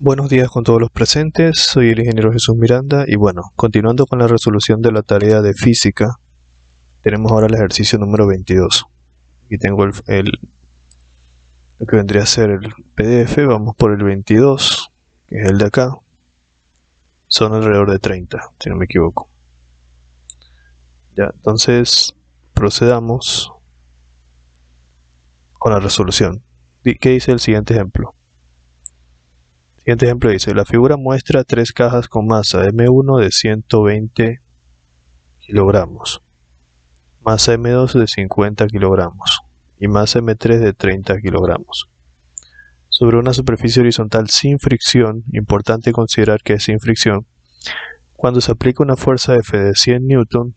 Buenos días con todos los presentes, soy el ingeniero Jesús Miranda y bueno, continuando con la resolución de la tarea de física, tenemos ahora el ejercicio número 22. Aquí tengo lo que vendría a ser el PDF, vamos por el 22, que es el de acá. Son alrededor de 30, si no me equivoco. Ya, entonces procedamos con la resolución. ¿Qué dice el siguiente ejemplo? El siguiente ejemplo dice, la figura muestra 3 cajas con masa M1 de 120 kilogramos, masa M2 de 50 kilogramos y masa M3 de 30 kilogramos. Sobre una superficie horizontal sin fricción, importante considerar que es sin fricción, cuando se aplica una fuerza F de 100 Newton,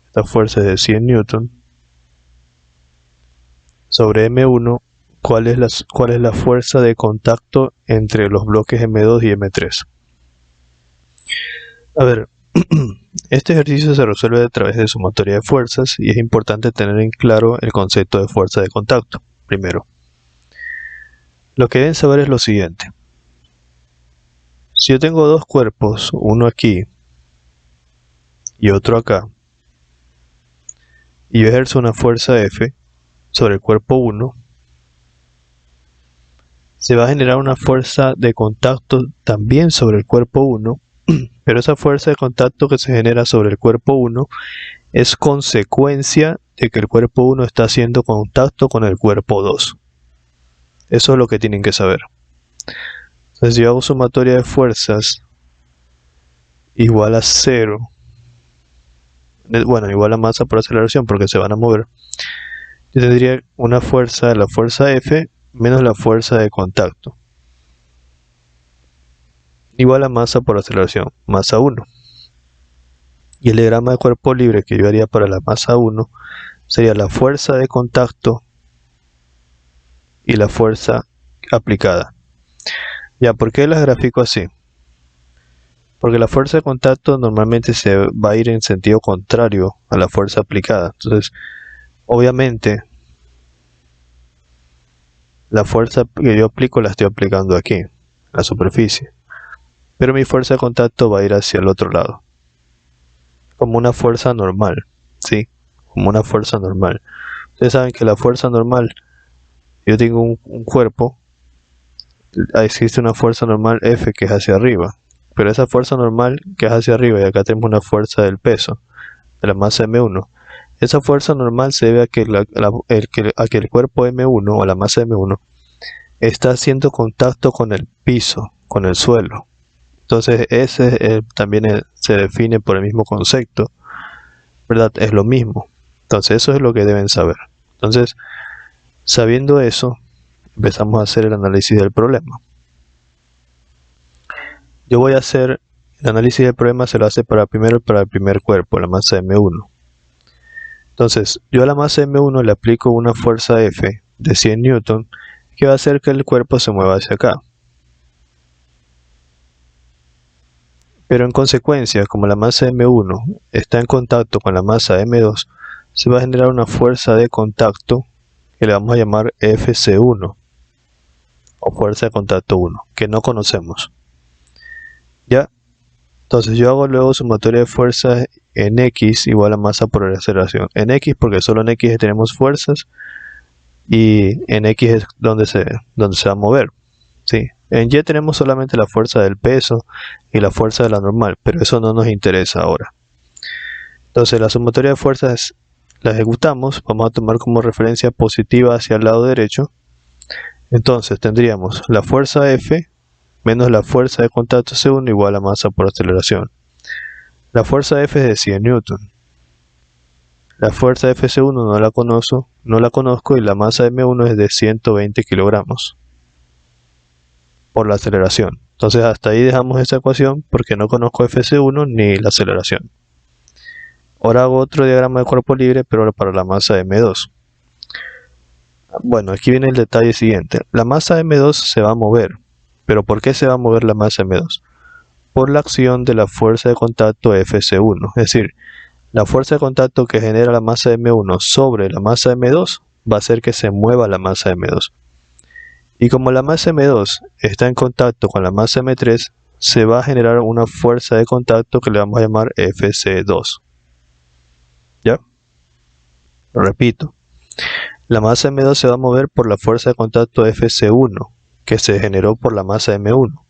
esta fuerza es de 100 Newton, sobre M1, ¿cuál es la fuerza de contacto entre los bloques M2 y M3? A ver, este ejercicio se resuelve a través de sumatoria de fuerzas y es importante tener en claro el concepto de fuerza de contacto. Primero, lo que deben saber es lo siguiente. Si yo tengo dos cuerpos, uno aquí y otro acá, y yo ejerzo una fuerza F sobre el cuerpo 1, se va a generar una fuerza de contacto también sobre el cuerpo 1, pero esa fuerza de contacto que se genera sobre el cuerpo 1 es consecuencia de que el cuerpo 1 está haciendo contacto con el cuerpo 2. Eso es lo que tienen que saber. Entonces, si yo hago sumatoria de fuerzas igual a 0, bueno, igual a masa por aceleración porque se van a mover, yo tendría una fuerza, la fuerza F menos la fuerza de contacto, igual a masa por aceleración, masa 1. Y el diagrama de cuerpo libre que yo haría para la masa 1 sería la fuerza de contacto y la fuerza aplicada. Ya, ¿por qué las grafico así? Porque la fuerza de contacto normalmente se va a ir en sentido contrario a la fuerza aplicada. Entonces, obviamente, la fuerza que yo aplico la estoy aplicando aquí, en la superficie. Pero mi fuerza de contacto va a ir hacia el otro lado. Como una fuerza normal, ¿sí? Como una fuerza normal. Ustedes saben que la fuerza normal, yo tengo un cuerpo, existe una fuerza normal F que es hacia arriba. Pero esa fuerza normal que es hacia arriba, y acá tenemos una fuerza del peso, de la masa M1, esa fuerza normal se debe a que, el cuerpo M1 o la masa M1 está haciendo contacto con el piso, con el suelo. Entonces ese también se define por el mismo concepto, ¿verdad? Es lo mismo. Entonces eso es lo que deben saber. Entonces, sabiendo eso, empezamos a hacer el análisis del problema. Yo voy a hacer el análisis del problema, se lo hace primero para el primer cuerpo, la masa M1. Entonces, yo a la masa M1 le aplico una fuerza F de 100 Newton que va a hacer que el cuerpo se mueva hacia acá. Pero en consecuencia, como la masa M1 está en contacto con la masa M2, se va a generar una fuerza de contacto que le vamos a llamar FC1 o fuerza de contacto 1, que no conocemos. ¿Ya? Entonces yo hago luego sumatoria de fuerzas en X igual a masa por aceleración. En X porque solo en X tenemos fuerzas y en X es donde se va a mover. ¿Sí? En Y tenemos solamente la fuerza del peso y la fuerza de la normal, pero eso no nos interesa ahora. Entonces la sumatoria de fuerzas la ejecutamos, vamos a tomar como referencia positiva hacia el lado derecho. Entonces tendríamos la fuerza F menos la fuerza de contacto C1 igual a masa por aceleración. La fuerza F es de 100 Newton. La fuerza FC1 no la conozco y la masa M1 es de 120 kilogramos por la aceleración. Entonces hasta ahí dejamos esta ecuación porque no conozco FC1 ni la aceleración. Ahora hago otro diagrama de cuerpo libre, pero ahora para la masa M2. Bueno, aquí viene el detalle siguiente. La masa M2 se va a mover. ¿Pero por qué se va a mover la masa M2? Por la acción de la fuerza de contacto FC1. Es decir, la fuerza de contacto que genera la masa M1 sobre la masa M2 va a hacer que se mueva la masa M2. Y como la masa M2 está en contacto con la masa M3, se va a generar una fuerza de contacto que le vamos a llamar FC2. ¿Ya? Lo repito. La masa M2 se va a mover por la fuerza de contacto FC1, que se generó por la masa M1.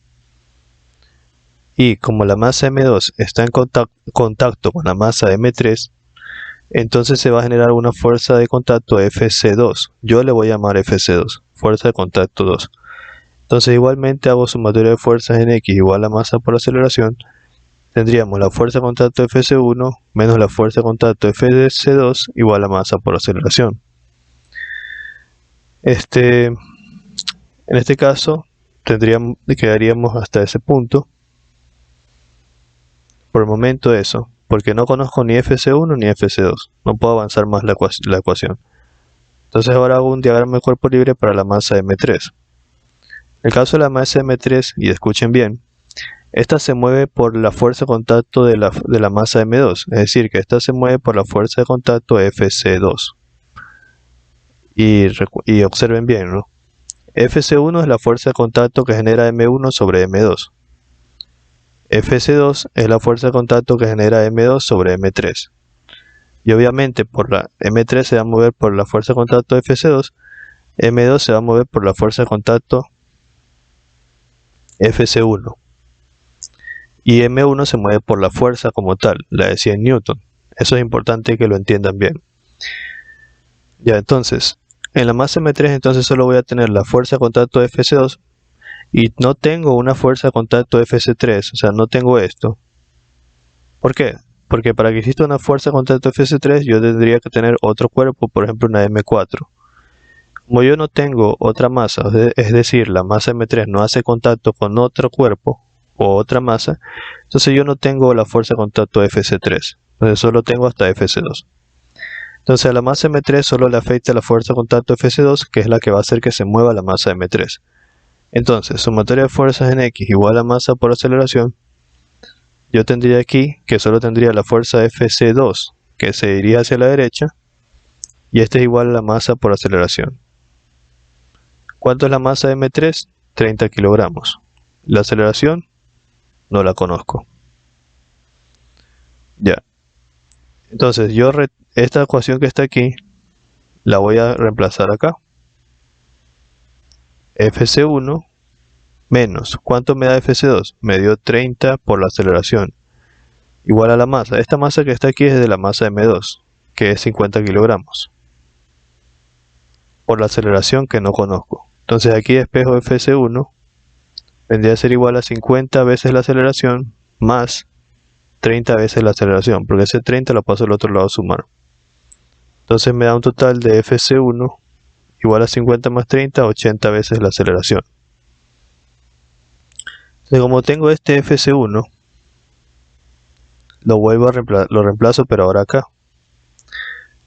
Y como la masa M2 está en contacto con la masa M3, entonces se va a generar una fuerza de contacto FC2. Yo le voy a llamar FC2, fuerza de contacto 2. Entonces igualmente hago sumatoria de fuerzas en X igual a masa por aceleración. Tendríamos la fuerza de contacto FC1 menos la fuerza de contacto FC2 igual a masa por aceleración. En este caso quedaríamos hasta ese punto. Por el momento eso, porque no conozco ni FC1 ni FC2. No puedo avanzar más la ecuación. Entonces ahora hago un diagrama de cuerpo libre para la masa M3. En el caso de la masa M3, y escuchen bien, esta se mueve por la fuerza de contacto de la masa M2, es decir, que esta se mueve por la fuerza de contacto FC2. Y observen bien, ¿no? FC1 es la fuerza de contacto que genera M1 sobre M2. FC2 es la fuerza de contacto que genera M2 sobre M3. Y obviamente por la M3 se va a mover por la fuerza de contacto de FC2, M2 se va a mover por la fuerza de contacto FC1. Y M1 se mueve por la fuerza como tal, la de 100 Newton. Eso es importante que lo entiendan bien. Ya, entonces, en la masa M3 entonces solo voy a tener la fuerza de contacto de FC2 y no tengo una fuerza de contacto de FC3, o sea, no tengo esto. ¿Por qué? Porque para que exista una fuerza de contacto de FC3 yo tendría que tener otro cuerpo, por ejemplo una M4. Como yo no tengo otra masa, es decir, la masa M3 no hace contacto con otro cuerpo o otra masa, entonces yo no tengo la fuerza de contacto de FC3, entonces solo tengo hasta FC2. Entonces a la masa M3 solo le afecta la fuerza de contacto FC2, que es la que va a hacer que se mueva la masa M3. Entonces, sumatoria de fuerzas en X igual a masa por aceleración. Yo tendría aquí que solo tendría la fuerza FC2, que se iría hacia la derecha, y este es igual a la masa por aceleración. ¿Cuánto es la masa de M3? 30 kilogramos. La aceleración no la conozco. Ya. Entonces, esta ecuación que está aquí, la voy a reemplazar acá. FC1 menos, ¿cuánto me da FC2? Me dio 30 por la aceleración, igual a la masa. Esta masa que está aquí es de la masa M2, que es 50 kilogramos, por la aceleración que no conozco. Entonces aquí despejo FC1, vendría a ser igual a 50 veces la aceleración, más 30 veces la aceleración, porque ese 30 lo paso al otro lado a sumar. Entonces me da un total de FC1 igual a 50 más 30, 80 veces la aceleración. Entonces, como tengo este FC1, lo reemplazo, pero ahora acá.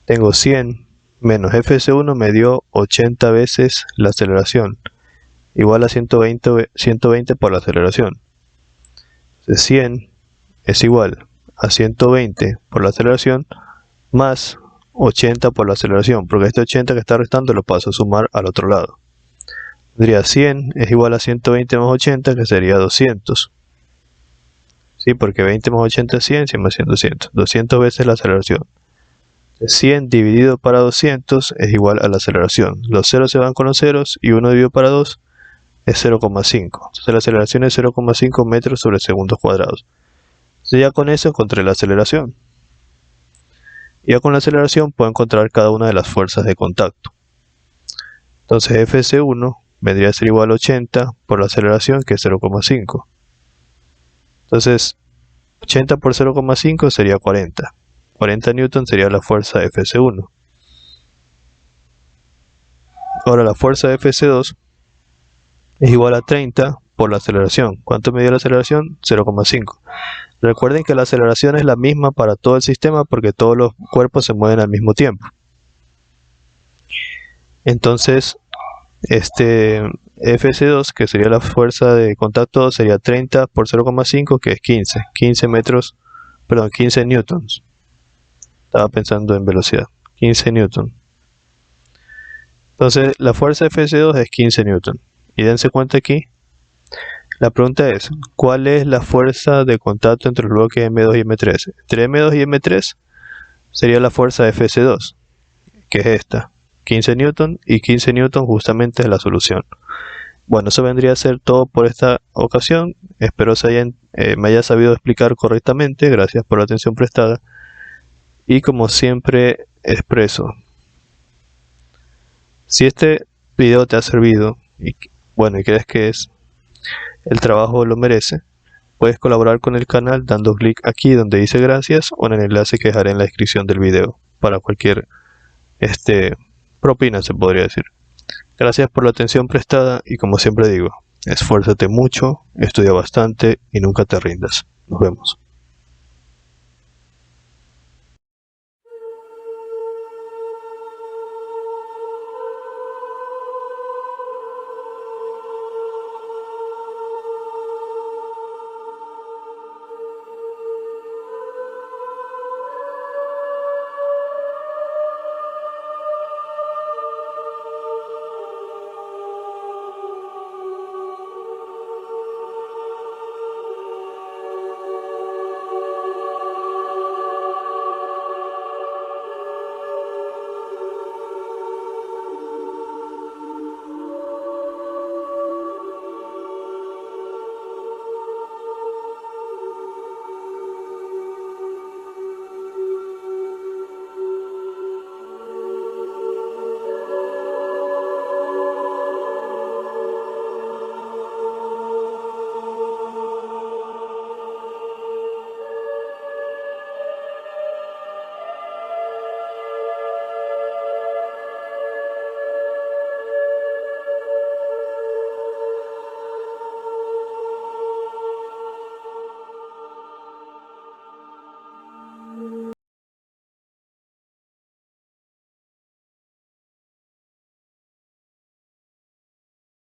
Tengo 100 menos FC1 me dio 80 veces la aceleración, igual a 120 por la aceleración. Entonces 100 es igual a 120 por la aceleración más 80 por la aceleración, porque este 80 que está restando lo paso a sumar al otro lado. Tendría 100 es igual a 120 más 80, que sería 200. ¿Sí? Porque 20 más 80 es 100, 100 más 100 200. 200 veces la aceleración. 100 dividido para 200 es igual a la aceleración. Los ceros se van con los ceros y 1 dividido para 2 es 0,5. Entonces la aceleración es 0,5 metros sobre segundos cuadrados. Entonces ya con eso encontré la aceleración. Ya con la aceleración puedo encontrar cada una de las fuerzas de contacto. Entonces FC1 vendría a ser igual a 80 por la aceleración, que es 0,5. Entonces 80 por 0,5 sería 40. 40 newton sería la fuerza FC1. Ahora la fuerza FC2 es igual a 30 por la aceleración. ¿Cuánto me dio la aceleración? 0,5. Recuerden que la aceleración es la misma para todo el sistema porque todos los cuerpos se mueven al mismo tiempo. Entonces, FC2, que sería la fuerza de contacto 2, sería 30 por 0,5, que es 15 newtons. Estaba pensando en velocidad. 15 newton. Entonces, la fuerza FC2 es 15 newton. Y dense cuenta aquí, la pregunta es, ¿cuál es la fuerza de contacto entre los bloques M2 y M3? Entre M2 y M3 sería la fuerza FC2, que es esta, 15 Newton, y 15 Newton justamente es la solución. Bueno, eso vendría a ser todo por esta ocasión. Espero me haya sabido explicar correctamente. Gracias por la atención prestada. Y como siempre expreso, si este video te ha servido y crees que el trabajo lo merece, puedes colaborar con el canal dando clic aquí donde dice gracias o en el enlace que dejaré en la descripción del video para cualquier propina, se podría decir. Gracias por la atención prestada y como siempre digo, esfuérzate mucho, estudia bastante y nunca te rindas. Nos vemos.